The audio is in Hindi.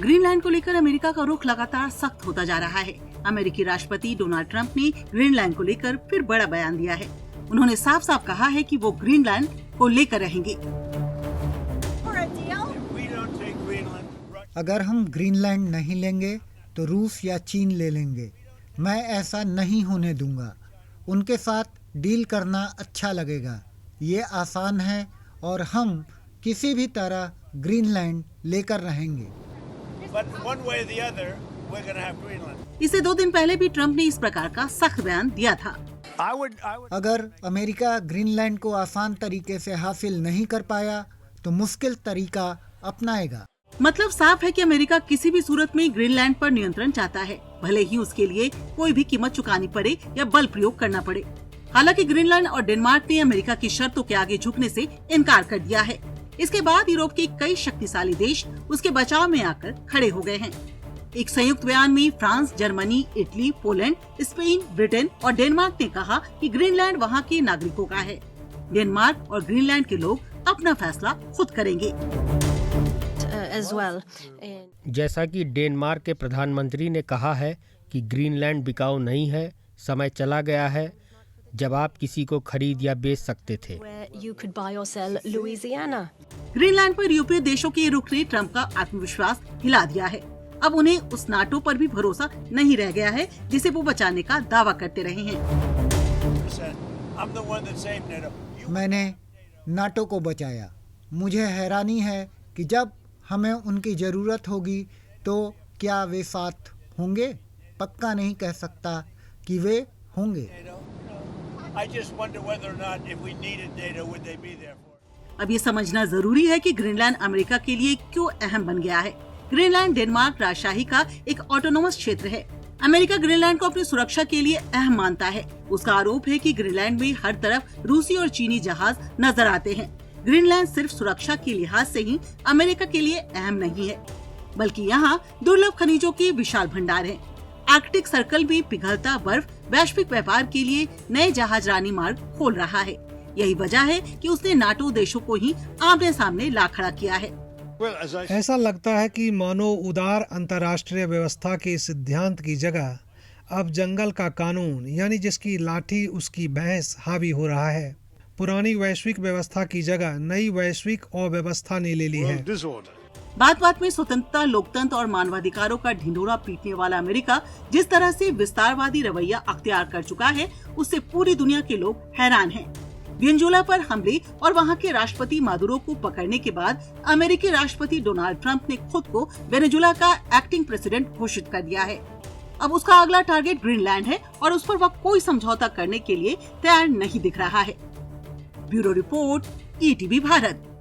ग्रीनलैंड को लेकर अमेरिका का रुख लगातार सख्त होता जा रहा है। अमेरिकी राष्ट्रपति डोनाल्ड ट्रंप ने ग्रीनलैंड को लेकर फिर बड़ा बयान दिया है। उन्होंने साफ साफ कहा है कि वो ग्रीनलैंड को लेकर रहेंगे। अगर हम ग्रीनलैंड नहीं लेंगे तो रूस या चीन ले लेंगे। मैं ऐसा नहीं होने दूंगा। उनके साथ डील करना अच्छा लगेगा। ये आसान है और हम किसी भी तरह ग्रीनलैंड लेकर रहेंगे। इससे 2 दिन पहले भी ट्रंप ने इस प्रकार का सख्त बयान दिया था। अगर अमेरिका ग्रीनलैंड को आसान तरीके से हासिल नहीं कर पाया तो मुश्किल तरीका अपनाएगा। मतलब साफ है कि अमेरिका किसी भी सूरत में ग्रीनलैंड पर नियंत्रण चाहता है, भले ही उसके लिए कोई भी कीमत चुकानी पड़े या बल प्रयोग करना पड़े। हालांकि ग्रीनलैंड और डेनमार्क ने अमेरिका की शर्तों के आगे झुकने से इनकार कर दिया है। इसके बाद यूरोप के कई शक्तिशाली देश उसके बचाव में आकर खड़े हो गए हैं। एक संयुक्त बयान में France, Germany, Italy, Poland, Spain, Britain और डेनमार्क ने कहा कि ग्रीनलैंड वहां के नागरिकों का है। डेनमार्क और ग्रीनलैंड के लोग अपना फैसला खुद करेंगे। जैसा कि डेनमार्क के प्रधानमंत्री ने कहा है कि ग्रीनलैंड बिकाऊ नहीं है, समय चला गया है जब आप किसी को खरीद या बेच सकते थे। ग्रीनलैंड पर यूरोपीय देशों के रुख ने ट्रंप का आत्मविश्वास हिला दिया है। अब उन्हें उस नाटो पर भी भरोसा नहीं रह गया है जिसे वो बचाने का दावा करते रहे हैं। मैंने नाटो को बचाया। मुझे हैरानी है कि जब हमें उनकी जरूरत होगी तो क्या वे साथ होंगे। पक्का नहीं कह सकता कि वे होंगे। अब ये समझना जरूरी है कि ग्रीनलैंड अमेरिका के लिए क्यों अहम बन गया है। ग्रीनलैंड डेनमार्क राजशाही का एक ऑटोनोमस क्षेत्र है। अमेरिका ग्रीनलैंड को अपनी सुरक्षा के लिए अहम मानता है। उसका आरोप है कि ग्रीनलैंड में हर तरफ रूसी और चीनी जहाज नजर आते हैं। ग्रीनलैंड सिर्फ सुरक्षा के लिहाज से ही अमेरिका के लिए अहम नहीं है, बल्कि यहाँ दुर्लभ खनिजों के विशाल भंडार हैं। आर्कटिक सर्कल भी पिघलता बर्फ वैश्विक व्यापार के लिए नए जहाजरानी मार्ग खोल रहा है। यही वजह है कि उसने नाटो देशों को ही आमने सामने ला खड़ा किया है। ऐसा लगता है कि मानो उदार अंतर्राष्ट्रीय व्यवस्था के सिद्धांत की जगह अब जंगल का कानून यानी जिसकी लाठी उसकी भैंस हावी हो रहा है। पुरानी वैश्विक व्यवस्था की जगह नई वैश्विक अव्यवस्था ने ले ली है। बात बात में स्वतंत्रता, लोकतंत्र और मानवाधिकारों का ढिंढोरा पीटने वाला अमेरिका जिस तरह से विस्तारवादी रवैया अख्तियार कर चुका है, उससे पूरी दुनिया के लोग हैरान हैं। वेनेजुएला पर हमले और वहां के राष्ट्रपति मादुरो को पकड़ने के बाद अमेरिकी राष्ट्रपति डोनाल्ड ट्रंप ने खुद को वेनेजुएला का एक्टिंग प्रेसिडेंट घोषित कर दिया है। अब उसका अगला टारगेट ग्रीनलैंड है और उस पर वह कोई समझौता करने के लिए तैयार नहीं दिख रहा है। Bureau report, ETV Bharat.